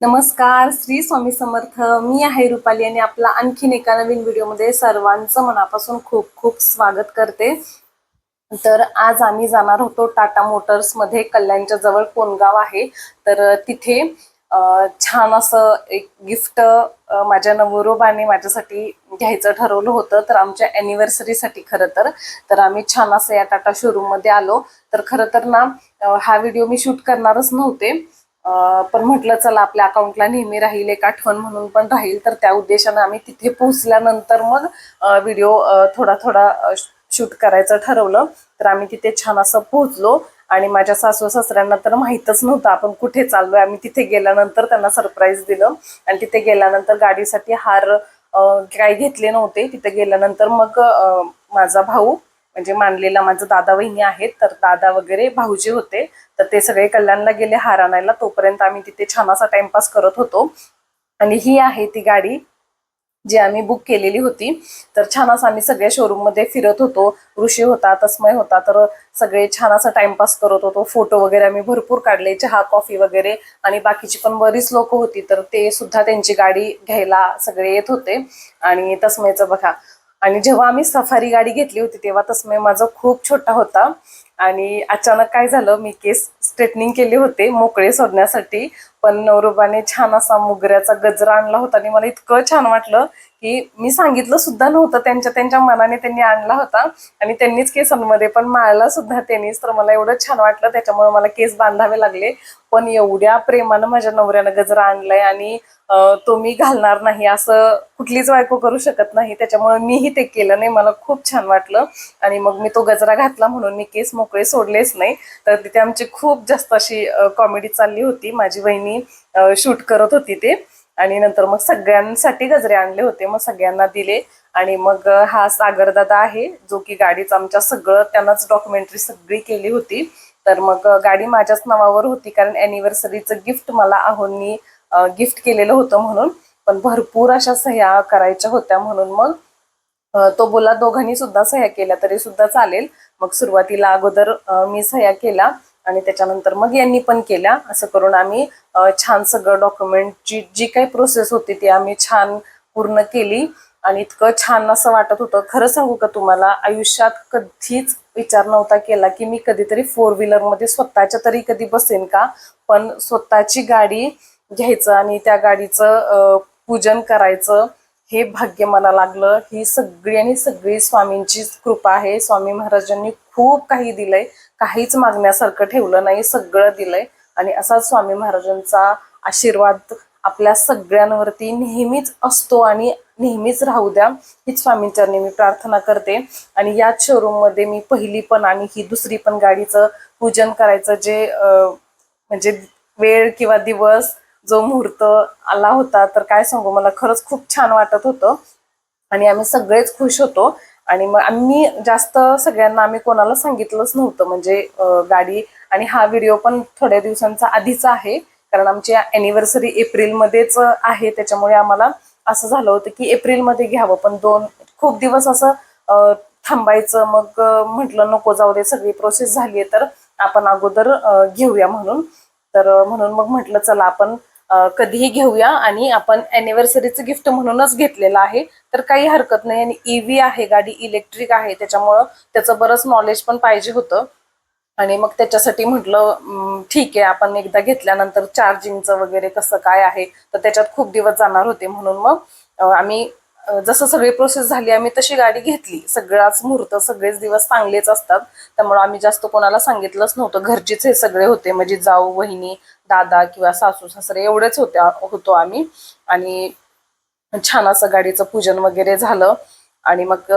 नमस्कार, श्री स्वामी समर्थ. मी आहे रुपाली आणि आपला आणखीन एका नवीन व्हिडिओमध्ये सर्वांचं मनापासून खूप खूप स्वागत करते. तर आज आम्ही जाणार होतो टाटा मोटर्स मध्ये, कल्याणच्या जवळ कोणगाव आहे. तर तिथे छान असं एक गिफ्ट माझ्या नवरोबाने माझ्यासाठी घ्यायचं ठरवलं होतं. तर आमच्या अॅनिव्हर्सरीसाठी खरं तर आम्ही छान असं या टाटा शोरूम मध्ये आलो. तर खरं तर ना हा व्हिडिओ मी शूट करणारच नव्हते, पण म्हटलं चला आपल्या अकाउंटला नेहमी राहील, एक आठवण म्हणून पण राहील. तर त्या उद्देशाने आम्ही तिथे पोहोचल्यानंतर मग व्हिडिओ थोडा थोडा शूट करायचं ठरवलं. तर आम्ही तिथे छान असं पोहोचलो आणि माझ्या सासू सासऱ्यांना तर माहीतच नव्हतं आपण कुठे चाललोय. आम्ही तिथे गेल्यानंतर त्यांना सरप्राईज दिलं आणि तिथे गेल्यानंतर गाडीसाठी हार काही घेतले नव्हते. तिथे गेल्यानंतर मग माझा भाऊ म्हणजे मानलेला माझा दादा वहिनी आहेत, तर दादा वगैरे भाऊजी होते. तर ते सगळे कल्याणला गेले हार आणायला. तोपर्यंत आम्ही तिथे छान असा टाइमपास करत होतो. आणि ही आहे ती गाडी जी आम्ही बुक केलेली होती. तर छान असं आम्ही सगळ्या शोरूम मध्ये फिरत होतो. ऋषी होता, तस्मय होता, तर सगळे छान असा टाइमपास करत होतो. फोटो वगैरे आम्ही भरपूर काढले, चहा कॉफी वगैरे. आणि बाकीची पण बरीच लोक होती, तर ते सुद्धा त्यांची गाडी घ्यायला सगळे येत होते. आणि तस्मयचं बघा, आणि जेव्हा आम्ही सफारी गाडी घेतली होती तेव्हा तस्मय माझा खूप छोटा होता. आणि अचानक काय झालं, मी केस स्ट्रेटनिंग केले होते मोकळे सोडण्यासाठी, पण नवरोबाने छान असा मोगऱ्याचा गजरा आणला होता आणि मला इतकं छान वाटलं की मी सांगितलं सुद्धा नव्हतं. त्यांच्या त्यांच्या मनाने त्यांनी आणला होता आणि त्यांनीच केसांमध्ये पण माळला सुद्धा त्यांनीच. तर मला एवढं छान वाटलं, त्याच्यामुळे मला केस बांधावे लागले. पण एवढ्या प्रेमानं माझ्या नवऱ्यानं गजरा आणलाय आणि तो मी घालणार नाही असं कुठलीच बायको करू शकत नाही, त्याच्यामुळे मीही ते केलं नाही. मला खूप छान वाटलं आणि मग मी तो गजरा घातला म्हणून मी केस मोकळे सोडलेच नाही. तर तिथे आमची खूप जास्त अशी कॉमेडी चालली होती. माझी वहिनी शूट करत होती ते. आणि नंतर मग सगळ्यांसाठी गजरे आणले होते, मग सगळ्यांना दिले. आणि मग हा सागर दादा आहे जो की गाडीचं आमच्या सगळं त्यानंच डॉक्युमेंटरी सगळी केली होती. तर मग गाडी माझ्याच नावावर होती, कारण अॅनिव्हर्सरीचं गिफ्ट मला आहोंनी गिफ्ट केलेलं होतं म्हणून. पण भरपूर अशा सह्या करायच्या होत्या म्हणून मग तो बोला दोघांनी सुद्धा सह्या केल्या तरी सुद्धा चालेल. मग सुरुवातीला अगोदर मी सह्या केल्या आणि त्याच्यानंतर मग यांनी पण केल्या. असं करून आम्ही छान सगळं डॉक्युमेंटची जी काही प्रोसेस होती ती आम्ही छान पूर्ण केली. आणि इतकं छान असं वाटत होतं. खरं सांगू का तुम्हाला, आयुष्यात कधीच विचार नव्हता केला की मी कधीतरी फोर व्हीलर मध्ये स्वतःच्या तरी कधी बसेन का. पण स्वतःची गाडी घ्यायचं आणि त्या गाडीचं पूजन करायचं हे भाग्य मला लागलं. ही सगळी आणि सगळी स्वामींची कृपा आहे. स्वामी महाराजांनी खूप काही दिलंय, काहीच मागण्यासारखं ठेवलं नाही, सगळं दिलंय. आणि असाच स्वामी महाराजांचा आशीर्वाद आपल्या सगळ्यांवरती नेहमीच असतो आणि नेहमीच राहू द्या, हीच स्वामींचरणी मी प्रार्थना करते. आणि याच शोरूम मध्ये मी पहिली पण आणि ही दुसरी पण गाडीचं पूजन करायचं जे म्हणजे वेळ किंवा दिवस जो मुहूर्त आला होता, तर काय सांगू, मला खरंच खूप छान वाटत होतं आणि आम्ही सगळेच खुश होतो. आणि मग आम्ही जास्त सगळ्यांना आम्ही कोणाला सांगितलंच नव्हतं म्हणजे गाडी. आणि हा व्हिडिओ पण थोड्या दिवसांचा आधीचा आहे, कारण आमची अॅनिव्हर्सरी एप्रिलमध्येच आहे. त्याच्यामुळे आम्हाला असं झालं होतं की एप्रिलमध्ये घ्यावं, पण खूप दिवस असं थांबायचं. मग म्हटलं नको, जाऊ दे, सगळी प्रोसेस झाली आहे तर आपण अगोदर घेऊया म्हणून. तर म्हणून मग म्हटलं चला आपण कधीही घेऊया आणि आपण अॅनिव्हर्सरीचं गिफ्ट म्हणूनच घेतलेलं आहे, तर काही हरकत नाही. आणि ईव्ही आहे गाडी, इलेक्ट्रिक आहे, त्याच्यामुळं त्याचं बरंच नॉलेज पण पाहिजे होतं. आणि मग त्याच्यासाठी म्हटलं ठीक आहे, आपण एकदा घेतल्यानंतर चार्जिंगचं वगैरे कसं काय आहे, तर त्याच्यात खूप दिवस जाणार होते. म्हणून मग आम्ही जसं सगळी प्रोसेस झाली आम्ही तशी गाडी घेतली. सगळाच मुहूर्त, सगळेच दिवस चांगलेच असतात, त्यामुळे आम्ही जास्त कोणाला सांगितलंच नव्हतं. घरचेच हे सगळे होते, म्हणजे जाऊ, वहिनी, दादा किंवा सासू सासरे एवढेच होतो आम्ही. आणि छान असं गाडीचं पूजन वगैरे झालं. आणि मग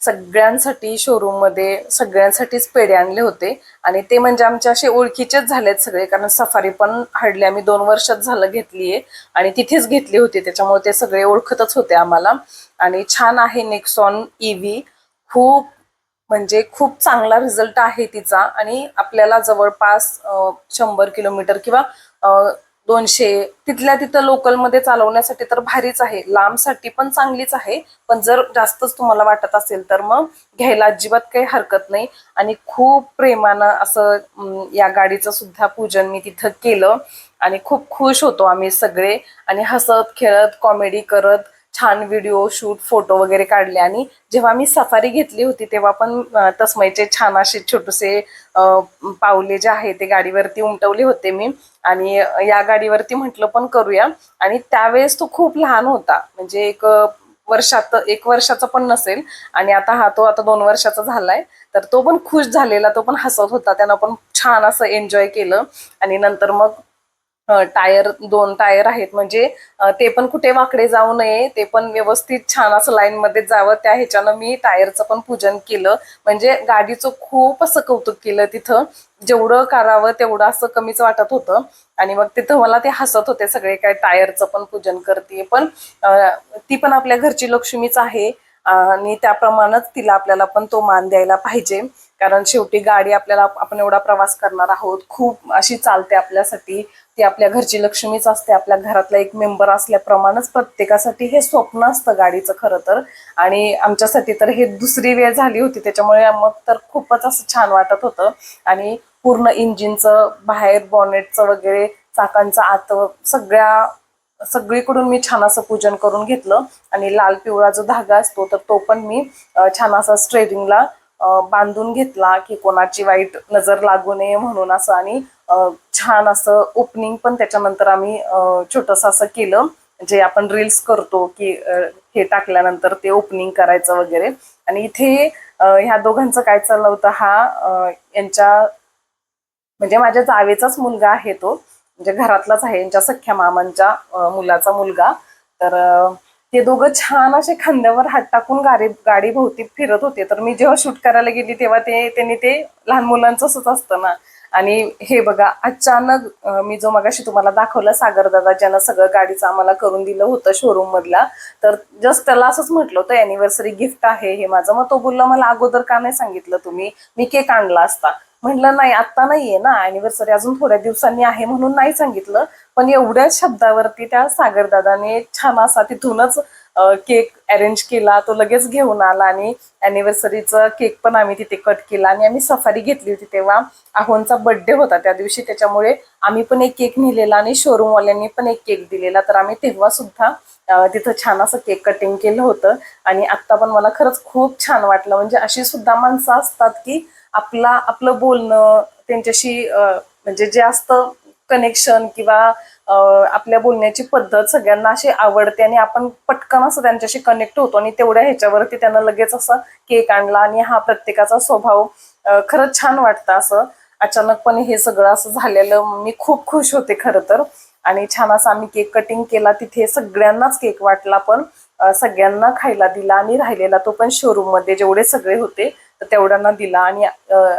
सगळ्यांसाठी शोरूम मध्ये सगळ्यांसाठीच पेढे आणले होते. आणि ते म्हणजे आमचे असे ओळखीचेच झालेत सगळे, कारण सफारी पण हार्डली आम्ही 2 वर्षात झालं घेतलीये आणि तिथेच घेतली होती, त्याच्यामुळे ते सगळे ओळखतच होते आम्हाला. आणि छान आहे नेक्सॉन ईव्ही, खूप म्हणजे खूप चांगला रिझल्ट आहे तिचा. आणि आपल्याला जवळपास 100 किलोमीटर किंवा 200 तिथल्या तिथं लोकलमध्ये चालवण्यासाठी तर भारीच आहे, लांबसाठी पण चांगलीच आहे. पण जर जास्तच तुम्हाला वाटत असेल तर मग घ्यायला अजिबात काही हरकत नाही. आणि खूप प्रेमानं असं या गाडीचं सुद्धा पूजन मी तिथं केलं. आणि खूप खुश होतो आम्ही सगळे आणि हसत खेळत कॉमेडी करत छान व्हिडिओ शूट फोटो वगैरे काढले. आणि जेव्हा मी सफारी घेतली होती तेव्हा पण तस्मयचे छान असे छोटेसे पावले जे आहे ते गाडीवरती उमटवले होते मी. आणि या गाडीवरती म्हटलं पण करूया. आणि त्यावेळेस तो खूप लहान होता, म्हणजे एक वर्षाचा पण नसेल. आणि आता आता 2 वर्षाचा झालाय. तर तो पण खुश झालेला, तो पण हसत होता, त्यानं पण छान असं एन्जॉय केलं. आणि नंतर मग टायर 2 टायर आहेत, म्हणजे ते पण कुठे वाकडे जाऊ नये, ते पण व्यवस्थित छान असं लाईन मध्ये जावं, त्या ह्याच्यानं मी टायरचं पण पूजन केलं. म्हणजे गाडीचं खूप असं कौतुक केलं तिथं. जेवढं करावं तेवढं असं कमीच वाटत होतं. आणि मग तिथं मला ते हसत होते सगळे, काय टायरचं पण पूजन करते, पण ती पण आपल्या घरची लक्ष्मीच आहे. आणि त्याप्रमाणेच तिला आपल्याला पण तो मान द्यायला पाहिजे. कारण शेवटी गाडी आपण एवढा प्रवास करणार आहोत, खूप अशी चालते आपल्यासाठी. ती आपल्या घरची लक्ष्मीच असते, आपल्या घरातला एक मेंबर असल्याप्रमाणेच प्रत्येकासाठी हे स्वप्न असतं गाडीचं खरं तर. आणि आमच्यासाठी तर हे दुसरी वेळ झाली होती, त्याच्यामुळे मग तर खूपच असं छान वाटत होतं. आणि पूर्ण इंजिनचं बाहेर बॉनेटचं वगैरे चाकांचं आत सगळीकडून मी छान असं पूजन करून घेतलं. आणि लाल पिवळा जो धागा असतो तर तो पण मी छान असा स्ट्रेरिंगला बांधून घेतला, की कोणाची वाईट नजर लागू नये म्हणून असं. आणि छान असं ओपनिंग पण त्याच्यानंतर आम्ही छोटंसं असं केलं, जे आपण रील्स करतो की हे टाकल्यानंतर ते ओपनिंग करायचं वगैरे. आणि इथे ह्या दोघांचं काय चाललं होतं, यांच्या म्हणजे माझ्या जावेचाच मुलगा आहे तो, म्हणजे घरातलाच आहे, यांच्या सख्ख्या मामांच्या मुलाचा मुलगा. तर ते दोघं छान असे खांद्यावर हात टाकून गाडी भोवती फिरत होते. तर मी जेव्हा शूट करायला गेली तेव्हा त्यांनी ते लहान मुलांचं असंच असतं ना. आणि हे बघा अचानक मी जो मगाशी तुम्हाला दाखवलं सागर दादा ज्यानं सगळं गाडीचं आम्हाला करून दिलं होतं शोरूम मधला, तर जस्ट त्याला असंच म्हटलं होतं अॅनिव्हर्सरी गिफ्ट आहे हे माझं. मग तो बोलला मला अगोदर का नाही सांगितलं तुम्ही, मी केक आणला असता. म्हटलं नाही आत्ता नाहीये ना अॅनिव्हर्सरी, अजून थोड्या दिवसांनी आहे म्हणून नाही सांगितलं. पण एवढ्याच शब्दावरती त्या सागरदादाने छान असा तिथूनच केक अरेंज केला, तो लगेच घेऊन आला. आणि अॅनिव्हर्सरीचा केक पण आम्ही तिथे कट केला. आणि आम्ही सफारी घेतली होती तेव्हा आहोंचा बर्थडे होता त्या दिवशी, त्याच्यामुळे आम्ही पण एक केक नेलेला आणि शोरूमवाल्यांनी पण एक केक दिलेला. तर आम्ही तेव्हा सुद्धा तिथं छान असं केक कटिंग केलं होतं. आणि आत्ता पण मला खरंच खूप छान वाटलं, म्हणजे अशी सुद्धा माणसं असतात की आपलं बोलणं त्यांच्याशी म्हणजे जे असतं कनेक्शन किंवा आपल्या बोलण्याची पद्धत सगळ्यांना अशी आवडते. आणि आपण पटकन असं त्यांच्याशी कनेक्ट होतो. आणि तेवढ्या ह्याच्यावरती त्यांना लगेच असं केक आणला. आणि हा प्रत्येकाचा स्वभाव खरंच छान वाटतं. असं अचानकपणे हे सगळं असं झालेलं, मी खूप खुश होते खरं तर. आणि छान असं आम्ही केक कटिंग केला, तिथे सगळ्यांनाच केक वाटला, पण सगळ्यांना खायला दिला. आणि राहिलेला तो पण शोरूम मध्ये जेवढे सगळे होते तर तेवढ्यांना दिला. आणि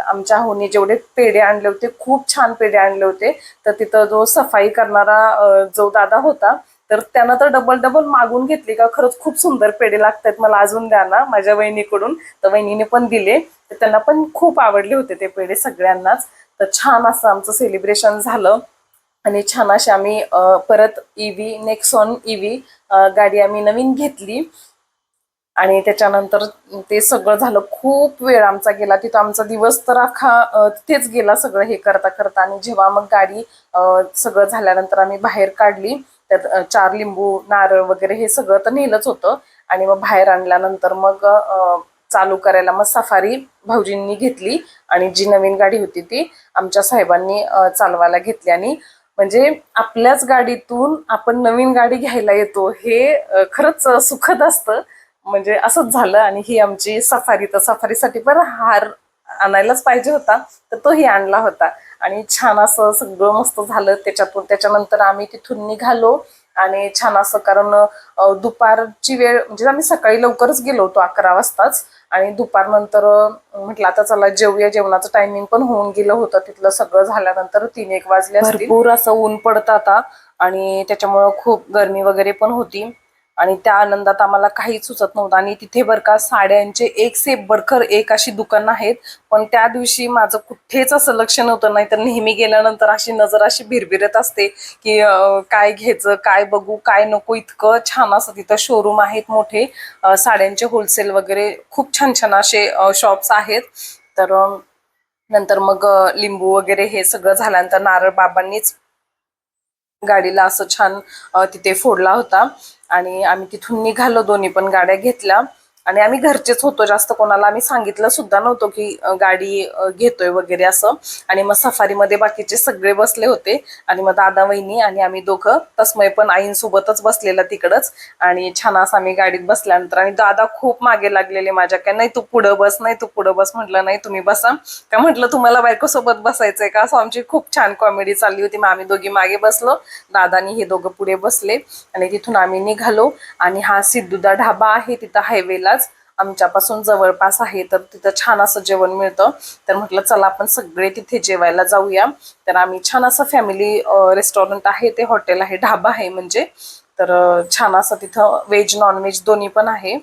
आमच्या होनी जेवढे पेढे आणले होते, खूप छान पेढे आणले होते. तर तिथं जो सफाई करणारा जो दादा होता, तर त्यानं तर डबल डबल मागून घेतली का खरंच खूप सुंदर पेढे लागतात, मला अजून द्या ना माझ्या वहिनीकडून. तर वहिनीने पण दिले, तर त्यांना पण खूप आवडले होते ते पेढे सगळ्यांनाच. तर छान असं आमचं सेलिब्रेशन झालं. आणि छान अशी आम्ही परत ईव्ही नेक्सॉन ईव्ही गाडी आम्ही नवीन घेतली. आणि त्याच्यानंतर ते सगळं झालं, खूप वेळ आमचा गेला तिथं, आमचा दिवस तर अख्खा तिथेच गेला सगळं हे करता करता. आणि जेव्हा मग गाडी सगळं झाल्यानंतर आम्ही बाहेर काढली, त्यात 4 लिंबू नारळ वगैरे हे सगळं तर नेलंच होतं. आणि मग बाहेर आणल्यानंतर मग चालू करायला मग सफारी भाऊजींनी घेतली. आणि जी नवीन गाडी होती ती आमच्या साहेबांनी चालवायला घेतली. आणि म्हणजे आपल्याच गाडीतून आपण नवीन गाडी घ्यायला येतो हे खरंच सुखद असतं. म्हणजे असंच झालं. आणि ही आमची सफारी, तर सफारीसाठी पण हार आणायलाच पाहिजे होता, तर तोही आणला होता. आणि छान असं सगळं मस्त झालं त्याच्यानंतर आम्ही तिथून निघालो. आणि छान असं, कारण दुपारची वेळ, म्हणजे आम्ही सकाळी लवकरच गेलो होतो 11 वाजताच. आणि दुपारनंतर म्हटलं आता चला जेवूया, जेवणाचं टायमिंग पण होऊन गेलं होतं. तिथलं सगळं झाल्यानंतर 3-1 वाजले असतील. भरपूर असं ऊन पडत आता, आणि त्याच्यामुळं खूप गरमी वगैरे पण होती. आणि त्या आनंदात आम्हाला काहीच सुचत नव्हतं. आणि तिथे बरं का साड्यांचे एक से बडकर एक अशी दुकानं आहेत, पण त्या दिवशी माझं कुठेच असं लक्ष नव्हतं. नाही तर नेहमी गेल्यानंतर अशी नजर अशी भिरभिरत असते की काय घ्यायचं, काय बघू, काय नको. इतकं छान असं तिथं शोरूम आहेत मोठे, साड्यांचे होलसेल वगैरे खूप छान छान असे शॉप्स आहेत. तर नंतर मग लिंबू वगैरे हे सगळं झाल्यानंतर नारळ बाबांनीच गाडीला असं छान तिथे फोडला होता आणि आम्ही तिथून निघालो, दोन्ही पण गाड्या घेतल्या आणि आम्ही घरचेच होतो, जास्त कोणाला आम्ही सांगितलं सुद्धा नव्हतं की गाडी घेतोय वगैरे असं. आणि मग सफारीमध्ये बाकीचे सगळे बसले होते आणि मग दादा वहिनी आणि आम्ही दोघं, तस्मय पण आईंसोबतच बसलेला तिकडच. आणि छान असं आम्ही गाडीत बसल्यानंतर आणि दादा खूप मागे लागलेले माझ्या, काय नाही तू पुढं बस, नाही तू पुढं बस. म्हटलं नाही तुम्ही बसा. का म्हटलं तुम्हाला बायकोसोबत बसायचंय का, असं आमची खूप छान कॉमेडी चालली होती. मग आम्ही दोघी मागे बसलो, दादानी हे दोघं पुढे बसले आणि तिथून आम्ही निघालो. आणि हा सिद्धूदा ढाबा आहे तिथं हायवेलाच आमच्यापासून जवळपास आहे, तर तिथं छान असं जेवण मिळतं. तर म्हटलं चला आपण सगळे तिथे जेवायला जाऊया. तर आम्ही छान असं फॅमिली रेस्टॉरंट आहे, ते हॉटेल आहे, ढाबा आहे म्हणजे. तर छान असं तिथं व्हेज नॉनव्हेज दोन्ही पण आहे.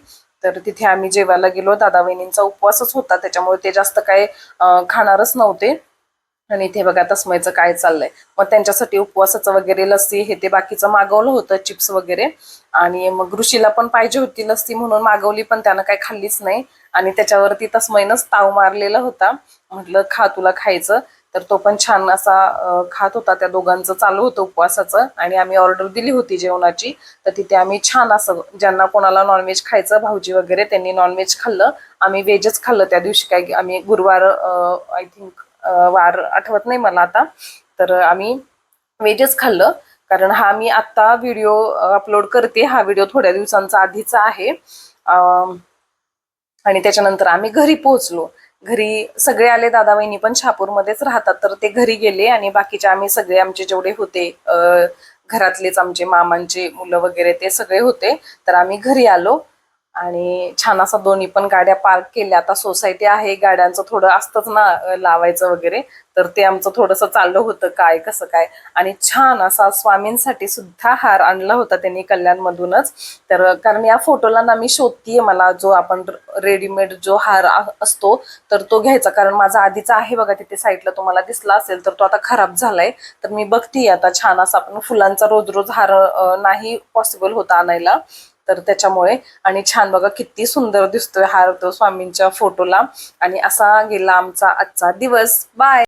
तर तिथे आम्ही जेवायला गेलो. दादा वहिनींचा उपवासच होता, त्याच्यामुळे ते जास्त काय खाणारच नव्हते. आणि इथे बघा तस्मयचं काय चाललंय. मग त्यांच्यासाठी उपवासाचं वगैरे लस्सी हे ते बाकीचं मागवलं होतं, चिप्स वगैरे. आणि मग ऋषीला पण पाहिजे होती लस्सी म्हणून मागवली, पण त्यानं काही खाल्लीच नाही. आणि त्याच्यावरती तस्मयनंच ताव मारलेला होता. म्हटलं खा, तुला खायचं. तर तो पण छान असा खात होता. त्या दोघांचं चालू होतं उपवासाचं आणि आम्ही ऑर्डर दिली होती जेवणाची. तर तिथे आम्ही छान असं, ज्यांना कोणाला नॉनव्हेज खायचं, भाऊजी वगैरे, त्यांनी नॉनव्हेज खाल्लं. आम्ही व्हेजच खाल्लं त्या दिवशी. काय आम्ही गुरुवार आय थिंक वार आठवत नाही मला आता. तर आम्ही व्हेजच खाल्लं, कारण हा मी आत्ता व्हिडिओ अपलोड करते, हा व्हिडिओ थोड्या दिवसांचा आधीचा आहे. आणि त्याच्यानंतर आम्ही घरी पोहोचलो. घरी सगळे आले, दादा वहिनी पण शहापूरमध्येच राहतात, तर ते घरी गेले. आणि बाकीचे आम्ही सगळे, आमचे जेवढे होते घरातलेच, आमचे मामांचे मुलं वगैरे ते सगळे होते. तर आम्ही घरी आलो आणि छान असं दोन्ही पण गाड्या पार्क केल्या. आता सोसायटी आहे, गाड्यांचं थोडं असतंच ना लावायचं वगैरे, तर ते आमचं थोडंसं चाललं होतं काय कसं काय. आणि छान असा स्वामींसाठी सुद्धा हार आणला होता त्यांनी कल्याणमधूनच. तर कारण या फोटोला ना मी शोधतीये, मला जो आपण रेडीमेड जो हार असतो तर तो घ्यायचा, कारण माझा आधीचा आहे बघा तिथे साईडला, तुम्हाला दिसला असेल, तर तो आता खराब झालाय. तर मी बघतीये आता छान असा, आपण फुलांचा रोज रोज हार नाही पॉसिबल होता आणायला, तर त्याच्यामुळे. आणि छान बघा किती सुंदर दिसतोय हार तो स्वामींच्या फोटोला. आणि असा गेला आमचा आजचा दिवस. बाय.